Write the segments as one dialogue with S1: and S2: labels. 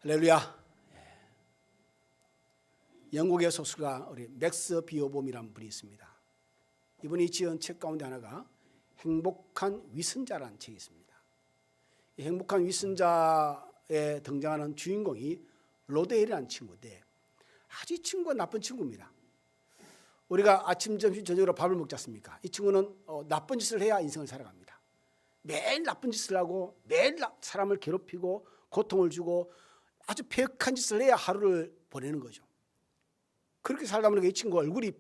S1: 할렐루야. 영국의 소설가 우리 맥스 비어봄이라는 분이 있습니다. 이분이 지은 책 가운데 하나가 행복한 위선자라는 책이 있습니다. 이 행복한 위선자에 등장하는 주인공이 로데일이라는 친구인데 아주 이 친구가 나쁜 친구입니다. 우리가 아침, 점심, 저녁으로 밥을 먹지 않습니까? 이 친구는 나쁜 짓을 해야 인생을 살아갑니다. 매일 나쁜 짓을 하고 매일 사람을 괴롭히고 고통을 주고 아주 폐역한 짓을 해야 하루를 보내는 거죠. 그렇게 살다 보니까 이 친구 얼굴이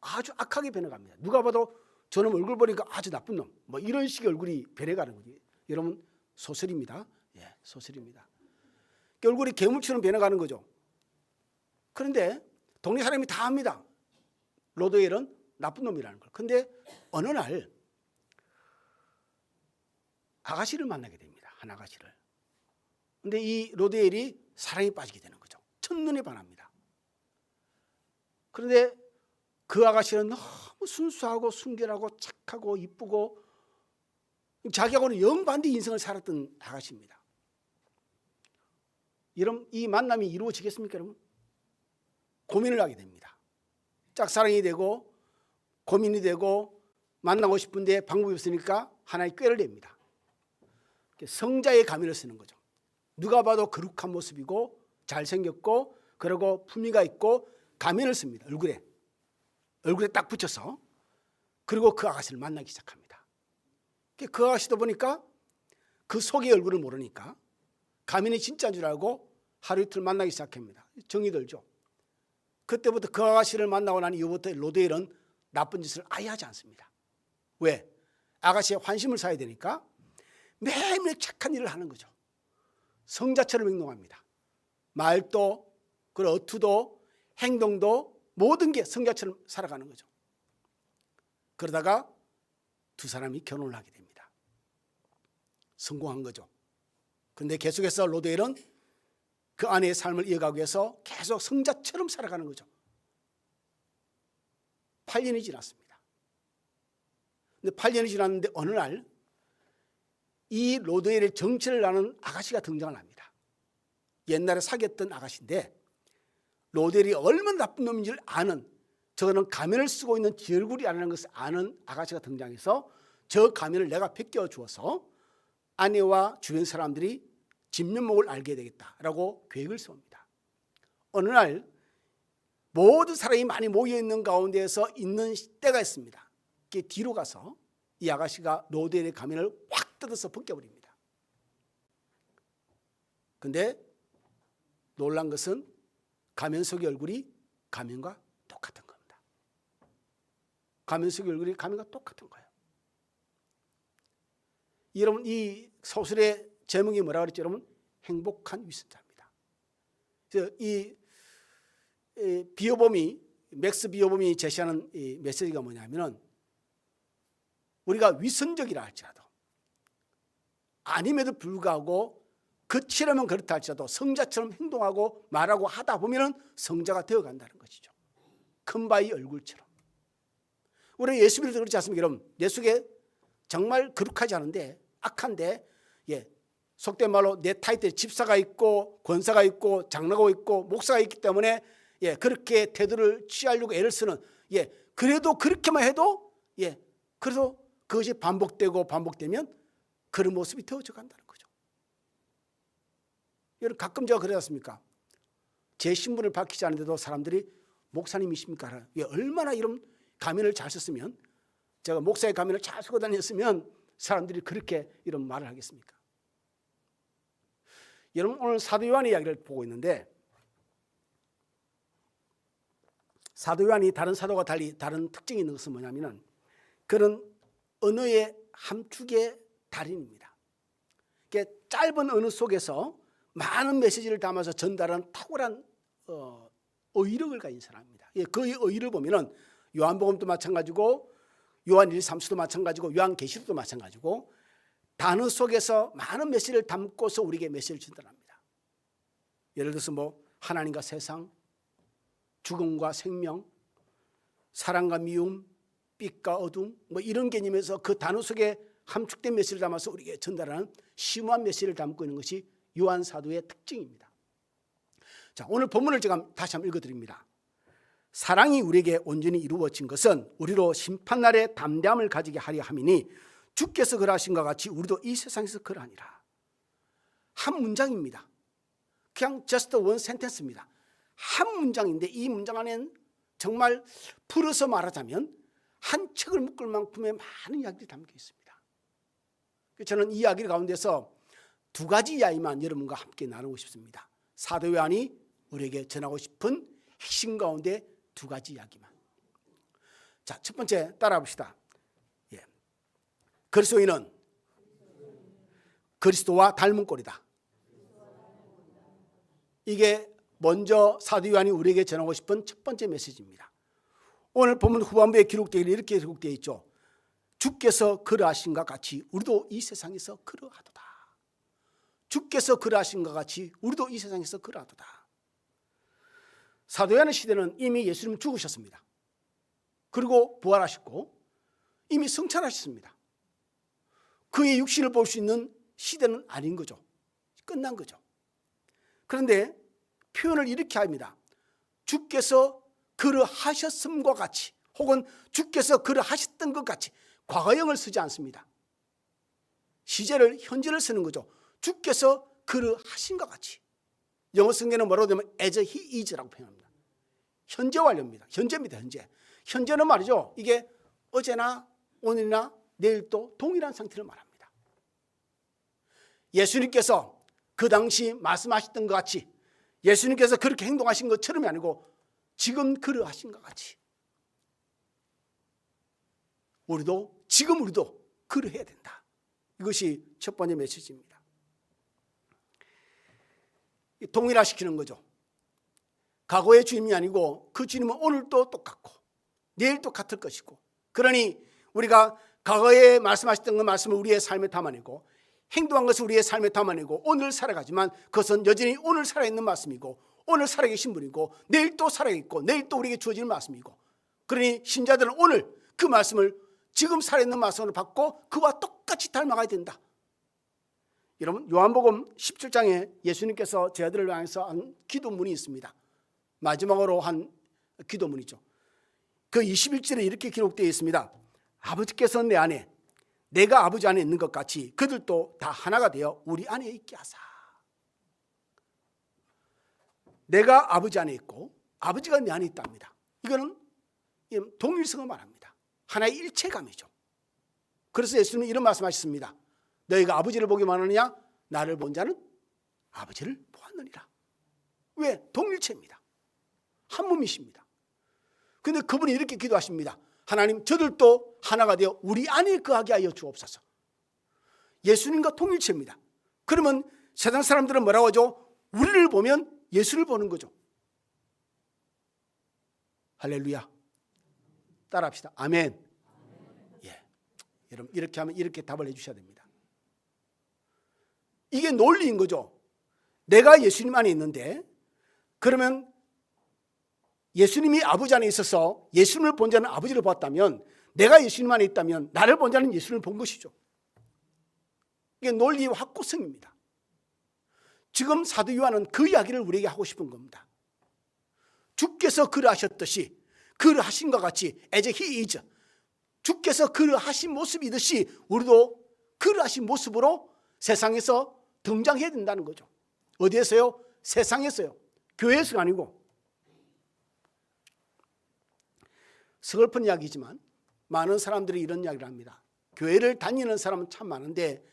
S1: 아주 악하게 변해갑니다. 누가 봐도 저놈 얼굴 보니까 아주 나쁜 놈, 뭐 이런 식의 얼굴이 변해가는 거죠. 여러분, 소설입니다. 예, 소설입니다. 얼굴이 괴물처럼 변해가는 거죠. 그런데 동네 사람이 다 압니다. 로드웰은 나쁜 놈이라는 걸. 그런데 어느 날 아가씨를 만나게 됩니다. 한 아가씨를. 그런데 이 로드웰이 사랑에 빠지게 되는 거죠. 첫눈에 반합니다. 그런데 그 아가씨는 너무 순수하고 순결하고 착하고 이쁘고 자기하고는 영반대 인생을 살았던 아가씨입니다. 여러분, 이 만남이 이루어지겠습니까, 여러분? 고민을 하게 됩니다. 짝사랑이 되고 고민이 되고 만나고 싶은데 방법이 없으니까 하나의 꾀를 냅니다. 성자의 가면을 쓰는 거죠. 누가 봐도 거룩한 모습이고 잘생겼고 그리고 품위가 있고 가면을 씁니다. 얼굴에 딱 붙여서. 그리고 그 아가씨를 만나기 시작합니다. 그 아가씨도 보니까 그 속의 얼굴을 모르니까 가면이 진짜인 줄 알고 하루 이틀 만나기 시작합니다. 정이 들죠. 그때부터 그 아가씨를 만나고 난 이후부터 로데일은 나쁜 짓을 아예 하지 않습니다. 왜? 아가씨의 환심을 사야 되니까 매일매일 착한 일을 하는 거죠. 성자처럼 행동합니다. 말도 그리고 어투도 행동도 모든 게 성자처럼 살아가는 거죠. 그러다가 두 사람이 결혼을 하게 됩니다. 성공한 거죠. 그런데 계속해서 로데일은 그 아내의 삶을 이어가기 위해서 계속 성자처럼 살아가는 거죠. 8년이 지났습니다. 근데 8년이 지났는데 어느 날 이 로데일의 정체를 아는 아가씨가 등장을 합니다. 옛날에 사귀었던 아가씨인데 로데일이 얼마나 나쁜 놈인지를 아는, 저는 가면을 쓰고 있는 지 얼굴이라는 것을 아는 아가씨가 등장해서 저 가면을 내가 벗겨 주어서 아내와 주변 사람들이 진면목을 알게 되겠다라고 계획을 세웁니다. 어느 날 모든 사람이 많이 모여있는 가운데에서 있는 때가 있습니다. 뒤로 가서 이 아가씨가 로데일의 가면을 확 뜯어서 벗겨버립니다. 그런데 놀란 것은 가면 속의 얼굴이 가면과 똑같은 겁니다. 가면 속의 얼굴이 가면과 똑같은 거예요. 여러분, 이 소설의 제목이 뭐라고 그랬죠? 여러분, 행복한 위선자입니다. 이 비어봄이, 맥스 비어봄이 제시하는 이 메시지가 뭐냐면은 우리가 위선적이라 할지라도 아님에도 불구하고 그치려면 그렇다 할지라도 성자처럼 행동하고 말하고 하다 보면은 성자가 되어간다는 것이죠. 큰 바위 얼굴처럼. 우리 예수 믿을 때 그렇지 않습니까? 여러분, 내 속에 정말 거룩하지 않은데 악한데, 속된 말로 내 타이틀에 집사가 있고 권사가 있고 장로가 있고 목사가 있기 때문에 그렇게 태도를 취하려고 애를 쓰는, 그래도 그렇게만 해도 그래서 그것이 반복되고 반복되면 그런 모습이 되어져 간다는 거죠. 여러분, 가끔 제가 그러지 않습니까? 제 신분을 밝히지 않는데도 사람들이 목사님이십니까? 얼마나 이런 가면을 잘 썼으면, 제가 목사의 가면을 잘 쓰고 다녔으면 사람들이 그렇게 이런 말을 하겠습니까? 여러분, 오늘 사도 요한의 이야기를 보고 있는데 사도 요한이 다른 사도와 달리 다른 특징이 있는 것은 뭐냐면 그는 언어의 함축의 달인입니다. 짧은 언어 속에서 많은 메시지를 담아서 전달하는 탁월한 어휘력을 가진 사람입니다. 그 어휘를 보면은 요한복음도 마찬가지고 요한 1, 3수도 마찬가지고 요한계시록도 마찬가지고 단어 속에서 많은 메시지를 담고서 우리에게 메시지를 전달합니다. 예를 들어서 하나님과 세상, 죽음과 생명, 사랑과 미움, 빛과 어둠, 이런 개념에서 그 단어 속에 함축된 메시지를 담아서 우리에게 전달하는 심오한 메시지를 담고 있는 것이 요한 사도의 특징입니다. 자, 오늘 본문을 제가 다시 한번 읽어드립니다. 사랑이 우리에게 온전히 이루어진 것은 우리로 심판날에 담대함을 가지게 하려 함이니 주께서 그러하신 것 같이 우리도 이 세상에서 그러하니라. 한 문장입니다. 그냥 just one sentence입니다. 한 문장인데 이 문장 안에는 정말 풀어서 말하자면 한 책을 묶을 만큼의 많은 이야기들이 담겨 있습니다. 저는 이 이야기 가운데서 두 가지 이야기만 여러분과 함께 나누고 싶습니다. 사도 요한이 우리에게 전하고 싶은 핵심 가운데 두 가지 이야기만. 자, 첫 번째 따라 봅시다. 그리스도인은 그리스도와 닮은 꼴이다. 이게 먼저 사도 요한이 우리에게 전하고 싶은 첫 번째 메시지입니다. 오늘 본문 후반부에 기록되기를 이렇게 기록되어 있죠. 주께서 그러하신 것 같이 우리도 이 세상에서 그러하도다. 주께서 그러하신 것 같이 우리도 이 세상에서 그러하도다. 사도 요한의 시대는 이미 예수님 죽으셨습니다. 그리고 부활하셨고 이미 성찬하셨습니다. 그의 육신을 볼 수 있는 시대는 아닌 거죠. 끝난 거죠. 그런데 표현을 이렇게 합니다. 주께서 그러하셨음과 같이 혹은 주께서 그러하셨던 것 같이 과거형을 쓰지 않습니다. 시제를 현재를 쓰는 거죠. 주께서 그러하신 것 같이. 영어 성경은 뭐라고 되면 as he is라고 표현합니다. 현재 완료입니다. 현재입니다. 현재. 현재는 말이죠. 이게 어제나 오늘이나 내일도 동일한 상태를 말합니다. 예수님께서 그 당시 말씀하셨던 것 같이 예수님께서 그렇게 행동하신 것처럼이 아니고 지금 그러하신 것 같이 지금 우리도 그러해야 된다. 이것이 첫 번째 메시지입니다. 동일화시키는 거죠. 과거의 주님이 아니고 그 주님은 오늘도 똑같고 내일도 같을 것이고, 그러니 우리가 과거에 말씀하셨던 그 말씀을 우리의 삶에 담아내고 행동한 것을 우리의 삶에 담아내고 오늘 살아가지만 그것은 여전히 오늘 살아있는 말씀이고 오늘 살아계신 분이고 내일 또 살아있고 내일 또 우리에게 주어지는 말씀이고, 그러니 신자들은 오늘 그 말씀을 지금 살아있는 말씀으로 받고 그와 똑같이 닮아가야 된다. 여러분, 요한복음 17장에 예수님께서 제자들을 향해서 한 기도문이 있습니다. 마지막으로 한 기도문이죠. 그 21절에 이렇게 기록되어 있습니다. 아버지께서 내 안에 내가 아버지 안에 있는 것 같이 그들도 다 하나가 되어 우리 안에 있게 하사. 내가 아버지 안에 있고 아버지가 내 안에 있답니다. 이거는 동일성을 말합니다. 하나의 일체감이죠. 그래서 예수님은 이런 말씀하셨습니다. 너희가 아버지를 보기만 하느냐? 나를 본 자는 아버지를 보았느니라. 왜? 동일체입니다. 한 몸이십니다. 그런데 그분이 이렇게 기도하십니다. 하나님, 저들도 하나가 되어 우리 안에 거하게 하여 주옵소서. 예수님과 동일체입니다. 그러면 세상 사람들은 뭐라고 하죠? 우리를 보면 예수를 보는 거죠. 할렐루야. 따라합시다. 아멘. 예. 여러분, 이렇게 하면 이렇게 답을 해주셔야 됩니다. 이게 논리인 거죠. 내가 예수님 안에 있는데, 그러면 예수님이 아버지 안에 있어서 예수님을 본 자는 아버지를 보았다면, 내가 예수님 안에 있다면 나를 본 자는 예수님을 본 것이죠. 이게 논리의 확고성입니다. 지금 사도 요한은 그 이야기를 우리에게 하고 싶은 겁니다. 주께서 그러하셨듯이, 그러하신 것 같이 as he is, 주께서 그러하신 모습이듯이 우리도 그러하신 모습으로 세상에서 등장해야 된다는 거죠. 어디에서요? 세상에서요. 교회에서가 아니고. 서글픈 이야기지만 많은 사람들이 이런 이야기를 합니다. 교회를 다니는 사람은 참 많은데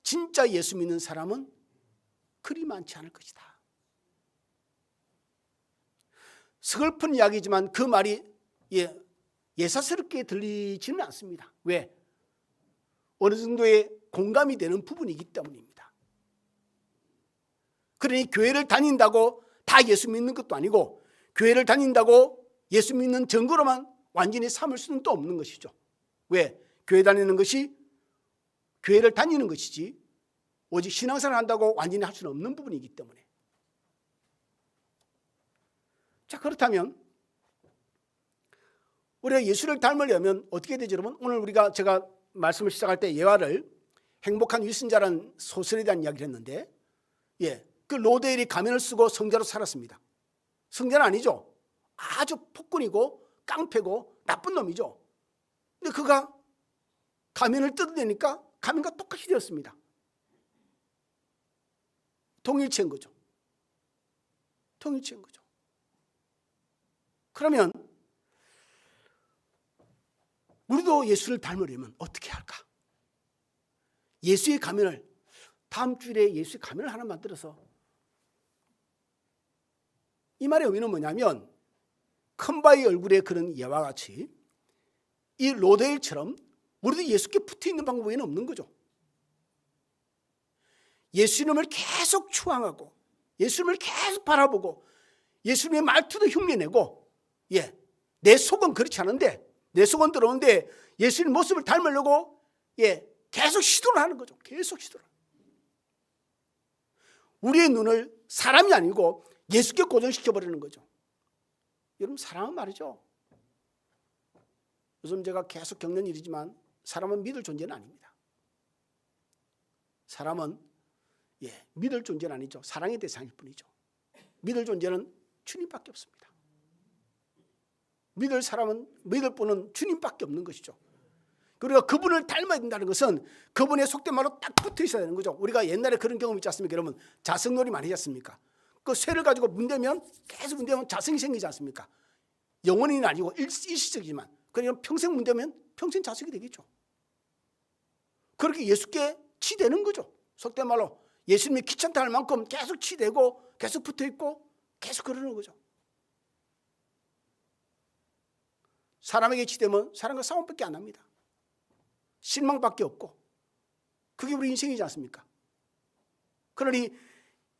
S1: 진짜 예수 믿는 사람은 그리 많지 않을 것이다. 서글픈 이야기지만 그 말이 예사스럽게 들리지는 않습니다. 왜? 어느 정도의 공감이 되는 부분이기 때문입니다. 그러니 교회를 다닌다고 다 예수 믿는 것도 아니고, 교회를 다닌다고 예수 믿는 증거로만 완전히 삼을 수는 또 없는 것이죠. 왜? 교회 다니는 것이 교회를 다니는 것이지 오직 신앙생활을 한다고 완전히 할 수는 없는 부분이기 때문에. 자, 그렇다면 우리가 예수를 닮으려면 어떻게 되죠, 여러분? 오늘 제가 말씀을 시작할 때 예화를 행복한 위선자라는 소설에 대한 이야기를 했는데, 그 로데일이 가면을 쓰고 성자로 살았습니다. 성자는 아니죠. 아주 폭군이고 깡패고 나쁜 놈이죠. 근데 그가 가면을 뜯어내니까 가면과 똑같이 되었습니다. 통일체인 거죠. 통일체인 거죠. 그러면 우리도 예수를 닮으려면 어떻게 할까? 예수의 가면을, 다음 주일에 예수의 가면을 하나 만들어서, 이 말의 의미는 뭐냐면 큰 바위 얼굴에 그런 예와 같이 이 로데일처럼 우리도 예수께 붙어있는 방법 외에는 없는 거죠. 예수님을 계속 추앙하고 예수님을 계속 바라보고 예수님의 말투도 흉내내고, 내 속은 그렇지 않은데, 내 속은 들어오는데 예수님 모습을 닮으려고 계속 시도를 하는 거죠. 계속 시도를. 우리의 눈을 사람이 아니고 예수께 고정시켜버리는 거죠. 여러분, 사람은 말이죠, 요즘 제가 계속 겪는 일이지만 사람은 믿을 존재는 아닙니다. 사람은 믿을 존재는 아니죠. 사랑의 대상일 뿐이죠. 믿을 존재는 주님밖에 없습니다. 믿을 분은 주님밖에 없는 것이죠. 그리고 그분을 닮아야 된다는 것은 그분의 속된 말로 딱 붙어 있어야 되는 거죠. 우리가 옛날에 그런 경험 있지 않습니까? 여러분, 자석놀이 많이 하셨습니까? 그 쇠를 가지고 문대면, 계속 문대면 자석이 생기지 않습니까? 영원히는 아니고 일시적이지만, 그러면 평생 문대면 평생 자석이 되겠죠. 그렇게 예수께 치대는 거죠. 속된 말로 예수님이 귀찮다 할 만큼 계속 치대고 계속 붙어있고 계속 그러는 거죠. 사람에게 치대면 사람과 싸움밖에 안 합니다. 실망밖에 없고, 그게 우리 인생이지 않습니까? 그러니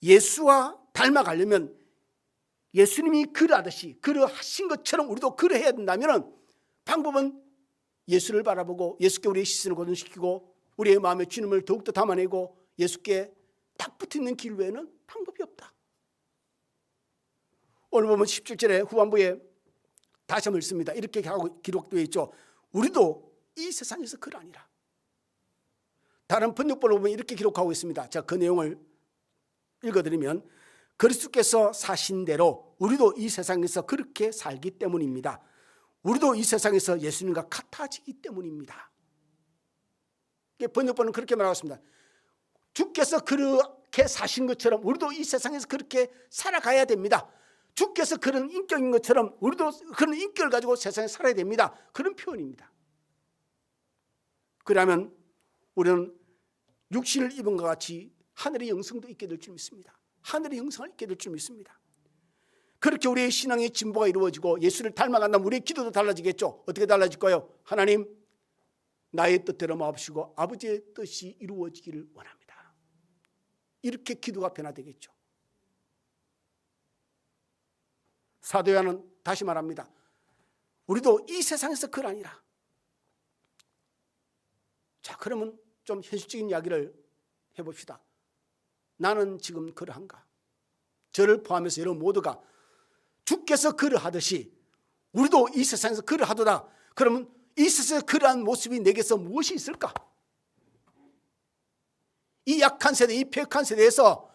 S1: 예수와 닮아가려면 예수님이 그러하듯이, 그러하신 것처럼 우리도 그러해야 된다면 방법은 예수를 바라보고 예수께 우리의 시선을 고정시키고 우리의 마음의 주님을 더욱더 담아내고 예수께 딱 붙어있는 길 외에는 방법이 없다. 오늘 보면 17절에 후반부에 다시 한번 읽습니다. 이렇게 기록되어 있죠. 우리도 이 세상에서 그러하니라. 다른 번역본을 보면 이렇게 기록하고 있습니다. 자, 그 내용을 읽어드리면, 그리스도께서 사신 대로 우리도 이 세상에서 그렇게 살기 때문입니다. 우리도 이 세상에서 예수님과 같아지기 때문입니다. 번역본은 그렇게 말하고 있습니다. 주께서 그렇게 사신 것처럼 우리도 이 세상에서 그렇게 살아가야 됩니다. 주께서 그런 인격인 것처럼 우리도 그런 인격을 가지고 세상에 살아야 됩니다. 그런 표현입니다. 그러면 우리는 육신을 입은 것 같이 하늘의 영성도 있게 될 줄 믿습니다. 하늘의 영성을 있게 될 줄 믿습니다. 그렇게 우리의 신앙의 진보가 이루어지고 예수를 닮아간다면 우리의 기도도 달라지겠죠. 어떻게 달라질까요? 하나님, 나의 뜻대로 마옵시고 아버지의 뜻이 이루어지기를 원합니다. 이렇게 기도가 변화되겠죠. 사도 요한은 다시 말합니다. 우리도 이 세상에서 그러하니라. 자, 그러면 좀 현실적인 이야기를 해봅시다. 나는 지금 그러한가? 저를 포함해서 여러분 모두가 주께서 그러하듯이 우리도 이 세상에서 그러하도다. 그러면 이 세상에서 그러한 모습이 내게서 무엇이 있을까? 이 약한 세대, 이 폐역한 세대에서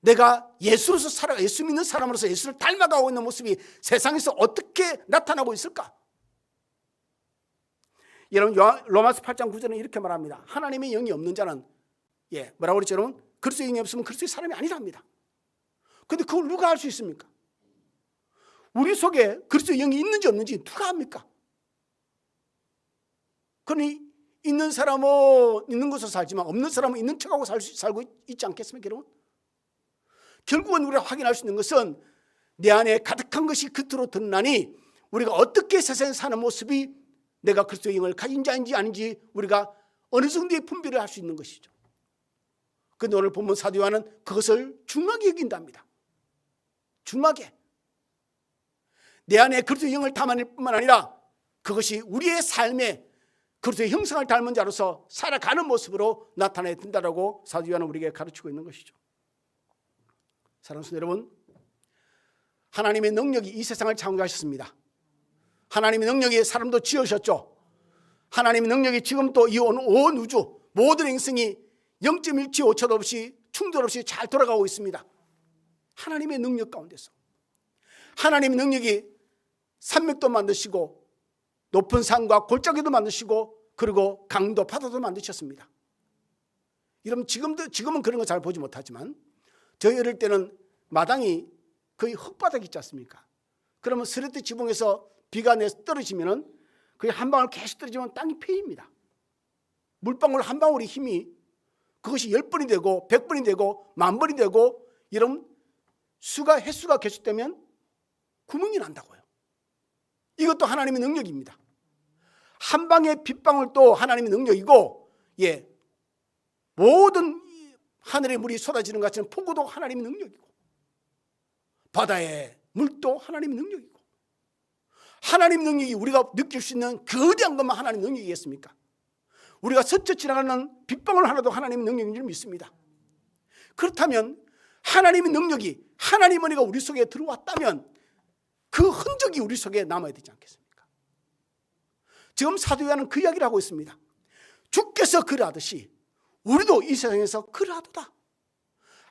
S1: 내가 예수로서 살아가, 예수 믿는 사람으로서 예수를 닮아가고 있는 모습이 세상에서 어떻게 나타나고 있을까? 여러분, 로마서 8장 9절은 이렇게 말합니다. 하나님의 영이 없는 자는, 뭐라고 그랬죠 여러분? 그리스도의 영이 없으면 그리스도의 사람이 아니랍니다. 그런데 그걸 누가 알 수 있습니까? 우리 속에 그리스도의 영이 있는지 없는지 누가 압니까? 그러니 있는 사람은 있는 곳에서 살지만 없는 사람은 있는 척하고 살고 있지 않겠습니까 여러분? 결국은 우리가 확인할 수 있는 것은 내 안에 가득한 것이 겉으로 드러나니 우리가 어떻게 세상에 사는 모습이 내가 그리스도의 영을 가진 자인지 아닌지 우리가 어느 정도의 분별을 할 수 있는 것이죠. 그런데 오늘 본문 사도 요한은 그것을 중하게 여긴답니다. 중하게. 내 안에 그리스도의 영을 담아낼 뿐만 아니라 그것이 우리의 삶에 그리스도의 형상을 닮은 자로서 살아가는 모습으로 나타나야 된다라고 사도 요한은 우리에게 가르치고 있는 것이죠. 사랑하는 성도 여러분, 하나님의 능력이 이 세상을 창조하셨습니다. 하나님의 능력이 사람도 지으셨죠. 하나님의 능력이 지금도 이 온 우주 모든 행성이 0.1치 오차도 없이 충돌 없이 잘 돌아가고 있습니다. 하나님의 능력 가운데서. 하나님의 능력이 산맥도 만드시고 높은 산과 골짜기도 만드시고 그리고 강도 바다도 만드셨습니다. 여러분 지금은 그런 거 잘 보지 못하지만 저희 어릴 때는 마당이 거의 흙바닥이 있지 않습니까? 그러면 스레트 지붕에서 비가 내서 떨어지면은 그게 한 방울 계속 떨어지면 땅이 패입니다. 물방울 한 방울의 힘이 그것이 10번이 되고 100번이 되고 10,000번이 되고 이런 횟수가 계속되면 구멍이 난다고요. 이것도 하나님의 능력입니다. 한 방의 빗방울도 하나님의 능력이고, 모든 하늘의 물이 쏟아지는 것 같은 폭우도 하나님의 능력이고, 바다의 물도 하나님의 능력이고, 하나님의 능력이 우리가 느낄 수 있는 거대한 것만 하나님의 능력이겠습니까? 우리가 스쳐 지나가는 빗방울 하나도 하나님의 능력인 줄 믿습니다. 그렇다면 하나님의 능력이, 하나님의 은혜가 우리 속에 들어왔다면 그 흔적이 우리 속에 남아야 되지 않겠습니까? 지금 사도 요한은 그 이야기를 하고 있습니다. 주께서 그러하듯이 우리도 이 세상에서 그러하도다.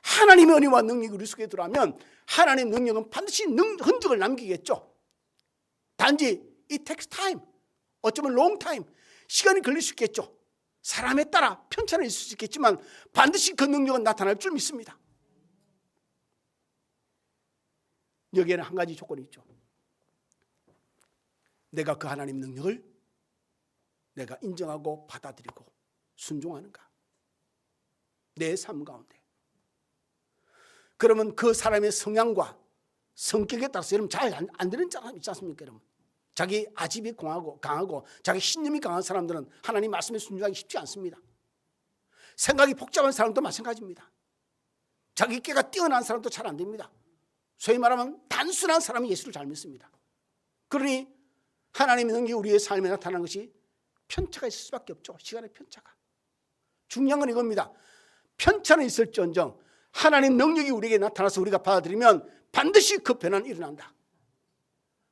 S1: 하나님의 은혜와 능력이 우리 속에 들어오면 하나님의 능력은 반드시 흔적을 남기겠죠. 단지 it takes time, 어쩌면 long time, 시간이 걸릴 수 있겠죠. 사람에 따라 편차는 있을 수 있겠지만 반드시 그 능력은 나타날 줄 믿습니다. 여기에는 한 가지 조건이 있죠. 내가 그 하나님 능력을 내가 인정하고 받아들이고 순종하는가, 내 삶 가운데. 그러면 그 사람의 성향과 성격에 따라서 여러분 잘 안 되는 사람 있지 않습니까? 여러분, 자기 아집이 강하고 자기 신념이 강한 사람들은 하나님 말씀에 순종하기 쉽지 않습니다. 생각이 복잡한 사람도 마찬가지입니다. 자기 꾀가 뛰어난 사람도 잘 안 됩니다. 소위 말하면 단순한 사람이 예수를 잘 믿습니다. 그러니 하나님의 능력이 우리의 삶에 나타나는 것이 편차가 있을 수밖에 없죠. 시간의 편차가. 중요한 건 이겁니다. 편차는 있을지언정 하나님 능력이 우리에게 나타나서 우리가 받아들이면 반드시 그 변화는 일어난다.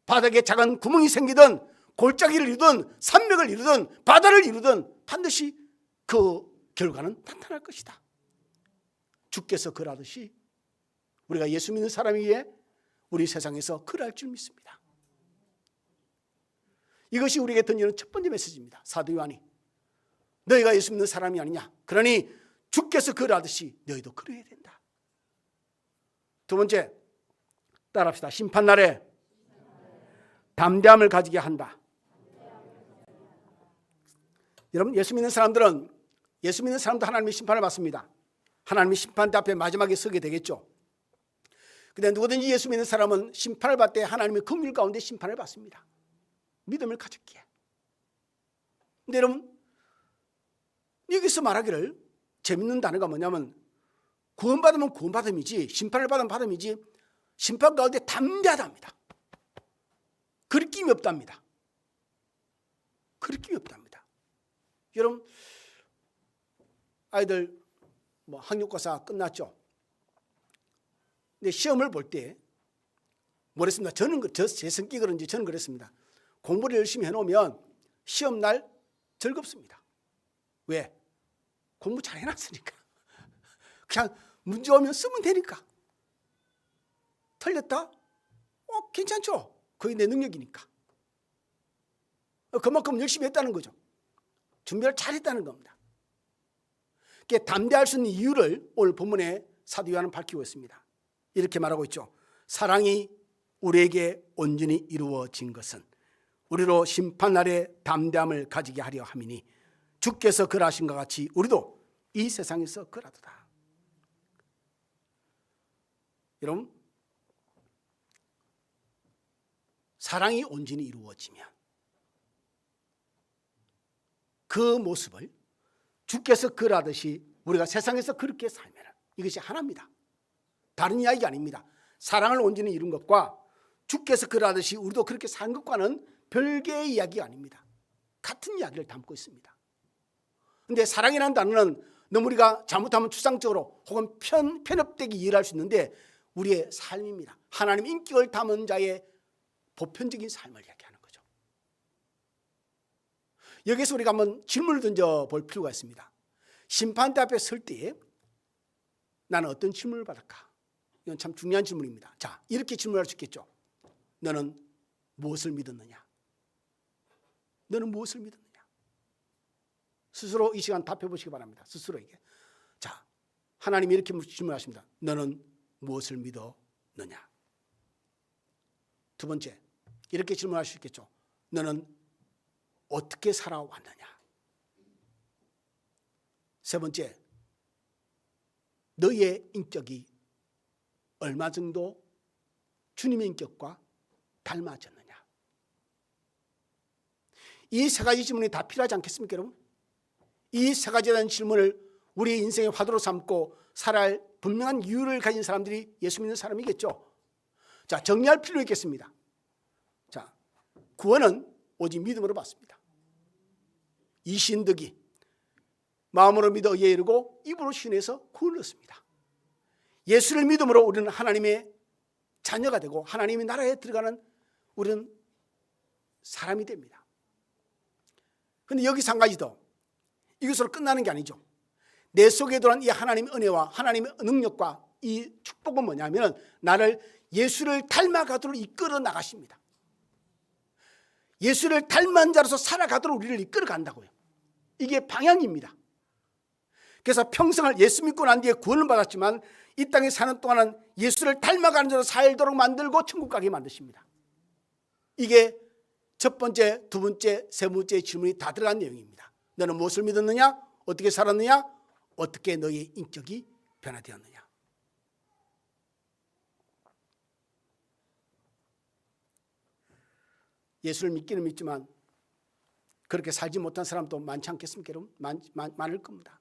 S1: 바닥에 작은 구멍이 생기든 골짜기를 이루든 산맥을 이루든 바다를 이루든 반드시 그 결과는 나타날 것이다. 주께서 그러하듯이 우리가 예수 믿는 사람이기에 우리 세상에서 그럴 줄 믿습니다. 이것이 우리에게 던지는 첫 번째 메시지입니다. 사도 요한이 너희가 예수 믿는 사람이 아니냐, 그러니 주께서 그러하듯이 너희도 그러해야 된다. 두 번째, 따라합시다. 심판날에 담대함을 가지게 한다. 여러분, 예수 믿는 사람도 하나님의 심판을 받습니다. 하나님의 심판대 앞에 마지막에 서게 되겠죠. 그런데 누구든지 예수 믿는 사람은 심판을 받을 때 하나님의 긍휼 가운데 심판을 받습니다. 믿음을 가졌기에. 근데 여러분, 여기서 말하기를 재밌는 단어가 뭐냐면 구원받으면 구원받음이지 심판을 받으면 받음이지 심판 가운데 담대하답니다. 거리낌이 없답니다. 거리낌이 없답니다. 여러분, 아이들 학력고사 끝났죠. 근데 시험을 볼 때 뭐랬습니까? 제 성격이 그런지 저는 그랬습니다. 공부를 열심히 해놓으면 시험날 즐겁습니다. 왜? 공부 잘 해놨으니까. 그냥 문제 오면 쓰면 되니까. 틀렸다? 괜찮죠? 그게 내 능력이니까. 그만큼 열심히 했다는 거죠. 준비를 잘했다는 겁니다. 담대할 수 있는 이유를 오늘 본문에 사도 요한은 밝히고 있습니다. 이렇게 말하고 있죠. 사랑이 우리에게 온전히 이루어진 것은 우리로 심판날에 담대함을 가지게 하려 함이니 주께서 그러하신 것 같이 우리도 이 세상에서 그러하도다. 여러분, 사랑이 온전히 이루어지면 그 모습을 주께서 그러하듯이 우리가 세상에서 그렇게 살면 이것이 하나입니다. 다른 이야기가 아닙니다. 사랑을 온전히 이룬 것과 주께서 그러하듯이 우리도 그렇게 사는 것과는 별개의 이야기가 아닙니다. 같은 이야기를 담고 있습니다. 그런데 사랑이라는 단어는 너무 우리가 잘못하면 추상적으로 혹은 편협되게 이해할 수 있는데 우리의 삶입니다. 하나님 인격을 담은 자의 보편적인 삶을 이야기하는 거죠. 여기서 우리가 한번 질문을 던져볼 필요가 있습니다. 심판대 앞에 설 때에 나는 어떤 질문을 받을까? 이건 참 중요한 질문입니다. 자, 이렇게 질문할 수 있겠죠. 너는 무엇을 믿었느냐? 너는 무엇을 믿었느냐? 스스로 이 시간 답해 보시기 바랍니다. 스스로에게. 자, 하나님이 이렇게 질문하십니다. 너는 무엇을 믿었느냐? 두 번째, 이렇게 질문할 수 있겠죠. 너는 어떻게 살아왔느냐? 세 번째, 너의 인격이 얼마 정도 주님의 인격과 닮아졌느냐? 이 세 가지 질문이 다 필요하지 않겠습니까, 여러분? 이 세 가지에 대한 질문을 우리 인생의 화두로 삼고 살아야 할 분명한 이유를 가진 사람들이 예수 믿는 사람이겠죠. 자, 정리할 필요 있겠습니다. 자, 구원은 오직 믿음으로 받습니다. 이 신득이 마음으로 믿어 의에 이르고 입으로 신해서 구원을 얻습니다. 예수를 믿음으로 우리는 하나님의 자녀가 되고 하나님의 나라에 들어가는 우리는 사람이 됩니다. 그런데 여기서 한 가지 더, 이것으로 끝나는 게 아니죠. 내 속에 들어온 이 하나님의 은혜와 하나님의 능력과 이 축복은 뭐냐면 나를 예수를 닮아가도록 이끌어 나가십니다. 예수를 닮은 자로서 살아가도록 우리를 이끌어 간다고요. 이게 방향입니다. 그래서 평생을 예수 믿고 난 뒤에 구원을 받았지만 이 땅에 사는 동안은 예수를 닮아가는 자로 살도록 만들고 천국 가게 만드십니다. 이게 첫 번째, 두 번째, 세 번째 질문이 다 들어간 내용입니다. 너는 무엇을 믿었느냐? 어떻게 살았느냐? 어떻게 너의 인격이 변화되었느냐? 예수를 믿기는 믿지만 그렇게 살지 못한 사람도 많지 않겠습니까, 여러분? 많을 겁니다.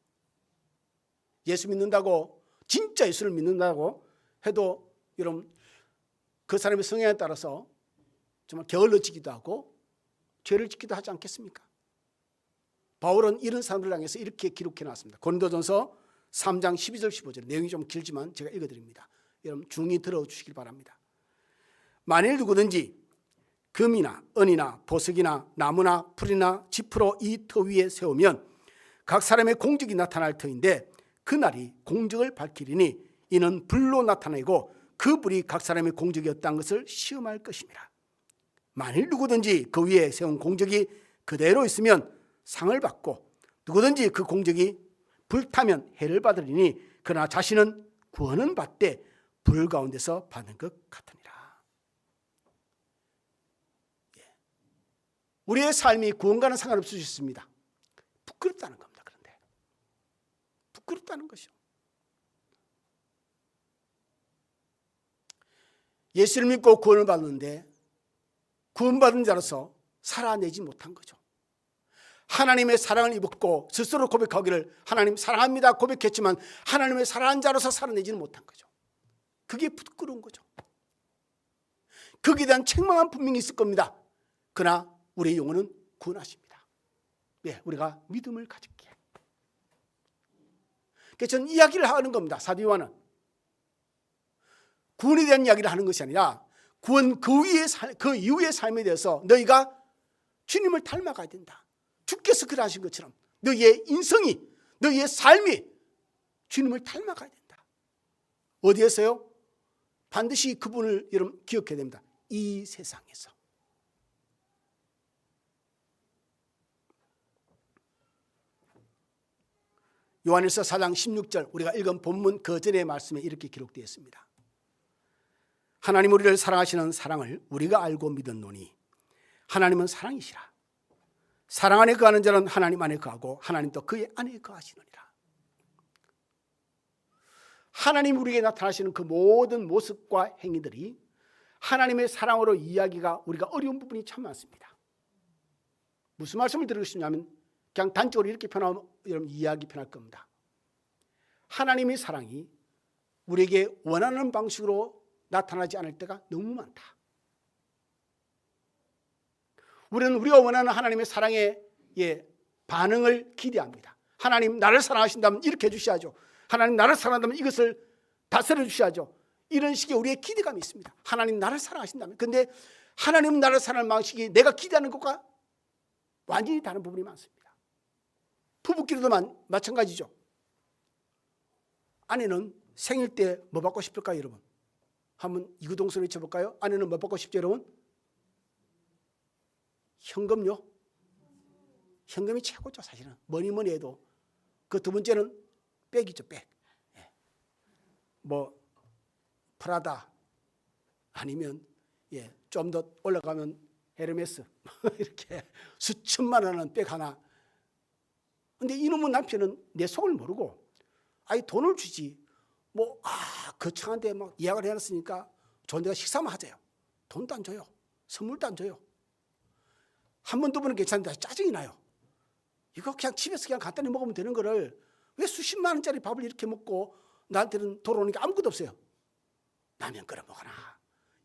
S1: 예수 믿는다고, 진짜 예수를 믿는다고 해도 여러분 그 사람의 성향에 따라서 정말 게을러지기도 하고 죄를 짓기도 하지 않겠습니까? 바울은 이런 사람들을 향해서 이렇게 기록해 놨습니다. 고린도전서 3장 12절 15절, 내용이 좀 길지만 제가 읽어드립니다. 여러분 중히 들어주시길 바랍니다. 만일 누구든지 금이나 은이나 보석이나 나무나 풀이나 지프로 이 터 위에 세우면 각 사람의 공적이 나타날 터인데 그날이 공적을 밝히리니 이는 불로 나타내고 그 불이 각 사람의 공적이었다는 것을 시험할 것입니다. 만일 누구든지 그 위에 세운 공적이 그대로 있으면 상을 받고 누구든지 그 공적이 불타면 해를 받으리니 그러나 자신은 구원은 받되 불 가운데서 받는 것 같으니라. 우리의 삶이 구원과는 상관없을 수 있습니다. 부끄럽다는 겁니다. 그런데 부끄럽다는 것이요. 예수를 믿고 구원을 받는데 구원받은 자로서 살아내지 못한 거죠. 하나님의 사랑을 입었고 스스로 고백하기를 하나님 사랑합니다 고백했지만 하나님의 사랑한 자로서 살아내지는 못한 거죠. 그게 부끄러운 거죠. 거기에 대한 책망은 분명히 있을 겁니다. 그러나 우리의 영혼은 구원하십니다. 예, 우리가 믿음을 가질게. 그래서 저는 이야기를 하는 겁니다. 사도 요한은 구원에 대한 이야기를 하는 것이 아니라 구원 그 이후의 삶에 대해서 너희가 주님을 닮아가야 된다. 주께서 그러하신 것처럼 너희의 인성이, 너희의 삶이 주님을 닮아가야 된다. 어디에서요? 반드시 그분을 여러분 기억해야 됩니다. 이 세상에서. 요한일서 4장 16절 우리가 읽은 본문 그 전의 말씀에 이렇게 기록되어 있습니다. 하나님 우리를 사랑하시는 사랑을 우리가 알고 믿었노니 하나님은 사랑이시라. 사랑 안에 거하는 자는 하나님 안에 거하고 하나님도 그의 안에 거하시느니라. 하나님 우리에게 나타나시는 그 모든 모습과 행위들이 하나님의 사랑으로 이야기가 우리가 어려운 부분이 참 많습니다. 무슨 말씀을 드리고 싶냐면 그냥 단적으로 이렇게 표현하면 여러분 이해하기 편할 겁니다. 하나님의 사랑이 우리에게 원하는 방식으로 나타나지 않을 때가 너무 많다. 우리는 우리가 원하는 하나님의 사랑의 반응을 기대합니다. 하나님 나를 사랑하신다면 이렇게 해주셔야죠. 하나님 나를 사랑한다면 이것을 다스려 주셔야죠. 이런 식의 우리의 기대감이 있습니다. 하나님 나를 사랑하신다면. 그런데 하나님은 나를 사랑하는 방식이 내가 기대하는 것과 완전히 다른 부분이 많습니다. 부부끼리도 마찬가지죠. 아내는 생일 때 뭐 받고 싶을까요, 여러분? 한번 이구동성을 쳐볼까요? 아내는 뭐 받고 싶죠, 여러분? 현금요? 현금이 최고죠, 사실은. 뭐니 해도. 그 두 번째는 백이죠, 백. 뭐 프라다 아니면 좀 더 올라가면 헤르메스 이렇게 수천만 원 하는 백 하나. 근데 이놈의 남편은 내 속을 모르고 아예 돈을 주지. 뭐 거창한데 막 예약을 해놨으니까 좋은 데가 식사만 하자요. 돈도 안 줘요. 선물도 안 줘요. 한 번, 두 번은 괜찮은데 짜증이 나요. 이거 그냥 집에서 그냥 간단히 먹으면 되는 거를 왜 수십만 원짜리 밥을 이렇게 먹고 나한테는 돌아오는 게 아무것도 없어요. 라면 끓여 먹거나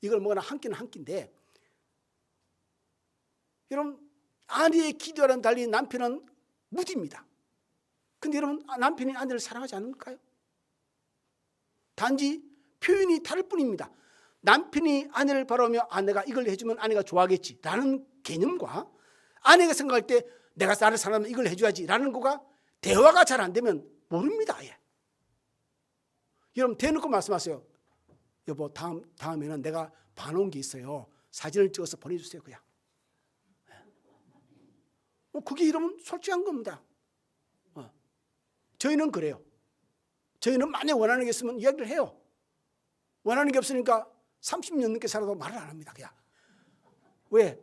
S1: 이걸 먹거나 한 끼는 한 끼인데, 여러분 아내의 기도와는 달리 남편은 무디입니다. 근데 여러분 남편이 아내를 사랑하지 않을까요? 단지 표현이 다를 뿐입니다. 남편이 아내를 바라보며 아내가 이걸 해주면 아내가 좋아하겠지 라는 개념과 아내가 생각할 때 내가 나를 사랑하면 이걸 해줘야지 라는 거가 대화가 잘 안 되면 모릅니다. 여러분 대놓고 말씀하세요. 여보 다음에는 내가 봐놓은 게 있어요. 사진을 찍어서 보내주세요. 그냥. 그게 여러분 솔직한 겁니다. 저희는 그래요. 저희는 만약 원하는 게 있으면 이야기를 해요. 원하는 게 없으니까 30년 넘게 살아도 말을 안 합니다. 그냥. 왜?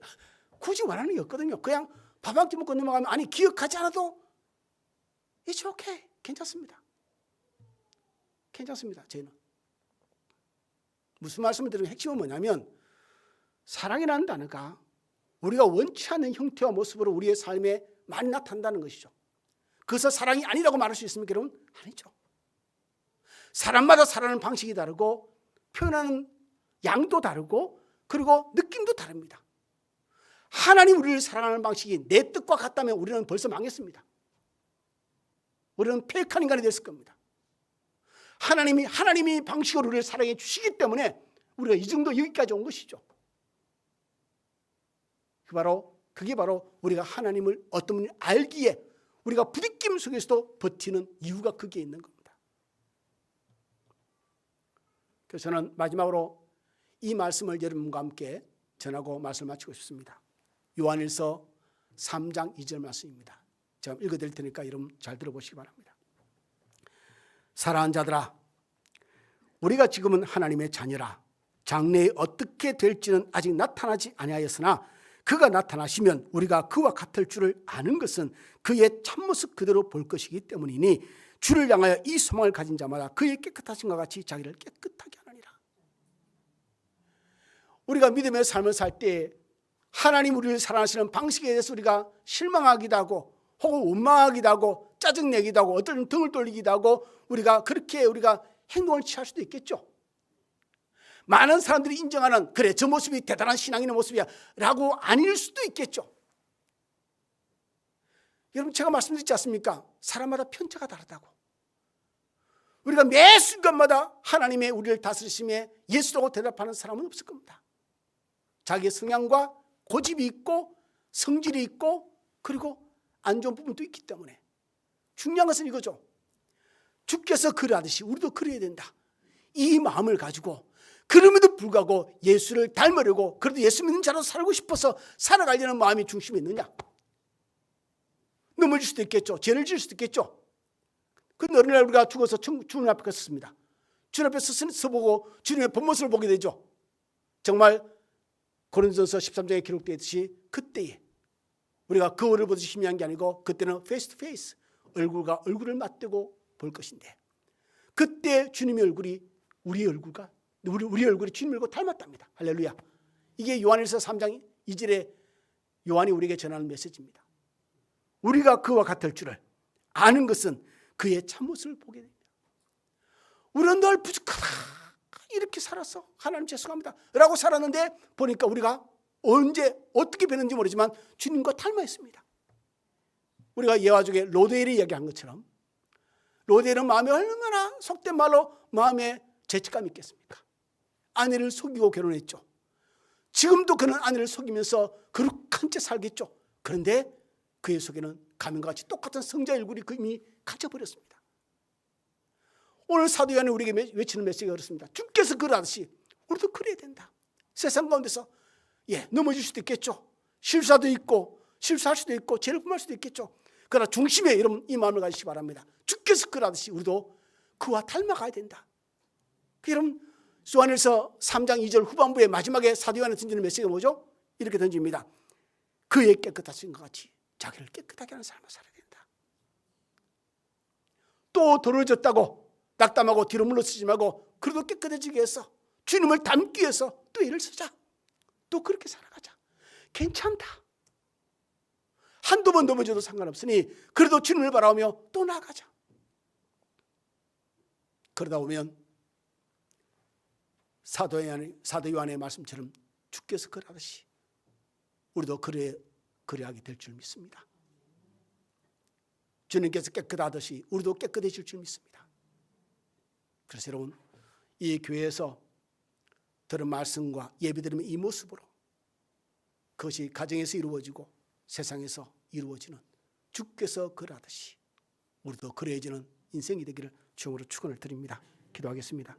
S1: 굳이 원하는 게 없거든요. 그냥 밥 한 끼 먹고 넘어가면 아니 기억하지 않아도 it's okay. 괜찮습니다. 괜찮습니다. 저희는. 무슨 말씀을 드리는 핵심은 뭐냐면 사랑이라는 단어가 우리가 원치 않는 형태와 모습으로 우리의 삶에 많이 나타난다는 것이죠. 그래서 사랑이 아니라고 말할 수 있습니까, 여러분? 아니죠. 사람마다 사랑하는 방식이 다르고 표현하는 양도 다르고 그리고 느낌도 다릅니다. 하나님 우리를 사랑하는 방식이 내 뜻과 같다면 우리는 벌써 망했습니다. 우리는 폐역한 인간이 됐을 겁니다. 하나님이 방식으로 우리를 사랑해 주시기 때문에 우리가 이 정도 여기까지 온 것이죠. 그게 바로 우리가 하나님을 어떤 분이 알기에 우리가 부딪힘 속에서도 버티는 이유가 거기에 있는 겁니다. 그래서 저는 마지막으로 이 말씀을 여러분과 함께 전하고 말씀을 마치고 싶습니다. 요한일서 3장 2절 말씀입니다. 제가 읽어드릴 테니까 여러분 잘 들어보시기 바랍니다. 사랑하는 자들아, 우리가 지금은 하나님의 자녀라. 장래에 어떻게 될지는 아직 나타나지 아니하였으나 그가 나타나시면 우리가 그와 같을 줄을 아는 것은 그의 참모습 그대로 볼 것이기 때문이니 주를 향하여 이 소망을 가진 자마다 그의 깨끗하심과 같이 자기를 깨끗하게 하느니라. 우리가 믿음의 삶을 살 때 하나님 우리를 사랑하시는 방식에 대해서 우리가 실망하기도 하고 혹은 원망하기도 하고 짜증내기도 하고 어떤 등을 돌리기도 하고 우리가 행동을 취할 수도 있겠죠. 많은 사람들이 인정하는 그래 저 모습이 대단한 신앙인의 모습이야 라고 아닐 수도 있겠죠. 여러분 제가 말씀드렸지 않습니까? 사람마다 편차가 다르다고. 우리가 매 순간마다 하나님의 우리를 다스리심에 예수라고 대답하는 사람은 없을 겁니다. 자기의 성향과 고집이 있고 성질이 있고 그리고 안 좋은 부분도 있기 때문에 중요한 것은 이거죠. 주께서 그러하듯이 우리도 그래야 된다. 이 마음을 가지고 그럼에도 불구하고 예수를 닮으려고 그래도 예수 믿는 자로 살고 싶어서 살아가려는 마음이 중심에 있느냐. 넘어질 수도 있겠죠. 죄를 지을 수도 있겠죠. 근데 어느 날 우리가 죽어서 주님 앞에 섰습니다. 주님 앞에 서보고 주님의 본모습을 보게 되죠. 정말 고린도전서 13장에 기록되어 있듯이 그때에 우리가 거울을 보듯이 희미한 게 아니고 그때는 페이스 투 페이스 얼굴과 얼굴을 맞대고 볼 것인데 그때 주님의 얼굴이 우리 얼굴이 주님과 닮았답니다. 할렐루야. 이게 요한일서 3장 2절에 요한이 우리에게 전하는 메시지입니다. 우리가 그와 같을 줄을 아는 것은 그의 참모습을 보게 됩니다. 우리는 늘 부족하다 이렇게 살았어. 하나님 죄송합니다 라고 살았는데 보니까 우리가 언제 어떻게 변했는지 모르지만 주님과 닮아 있습니다. 우리가 예화중에 로데엘이 이야기한 것처럼 로데엘은 마음에 얼마나 속된 말로 마음에 죄책감이 있겠습니까? 아내를 속이고 결혼했죠. 지금도 그는 아내를 속이면서 거룩한 채 살겠죠. 그런데 그의 속에는 가면과 같이 똑같은 성자의 얼굴이 이미 갇혀버렸습니다. 오늘 사도 요한이 우리에게 외치는 메시지가 그렇습니다. 주께서 그러하듯이 우리도 그래야 된다. 세상 가운데서 넘어질 수도 있겠죠. 실수도 있고 실수할 수도 있고 죄를 범할 수도 있겠죠. 그러나 중심에 여러분 이 마음을 가지시기 바랍니다. 주께서 그러하듯이 우리도 그와 닮아가야 된다. 여러분 요한일서 3장 2절 후반부에 마지막에 사도 요한이 던지는 메시지가 뭐죠? 이렇게 던집니다. 그의 깨끗하신 것 같이 자기를 깨끗하게 하는 삶을 살아야 된다. 또 더러워졌다고 낙담하고 뒤로 물러서지 말고 그래도 깨끗해지기 위해서 주님을 닮기 위해서 또 애를 쓰자. 또 그렇게 살아가자. 괜찮다. 한두 번 넘어져도 상관없으니 그래도 주님을 바라보며 또 나아가자. 그러다 보면 사도 요한의 말씀처럼 주께서 그러하듯이 우리도 그래하게 될 줄 믿습니다. 주님께서 깨끗하듯이 우리도 깨끗해질 줄 믿습니다. 그래서 여러분 이 교회에서 들은 말씀과 예배드리는 이 모습으로 그것이 가정에서 이루어지고 세상에서 이루어지는 주께서 그러하듯이 우리도 그래야지는 인생이 되기를 주님으로 축원을 드립니다. 기도하겠습니다.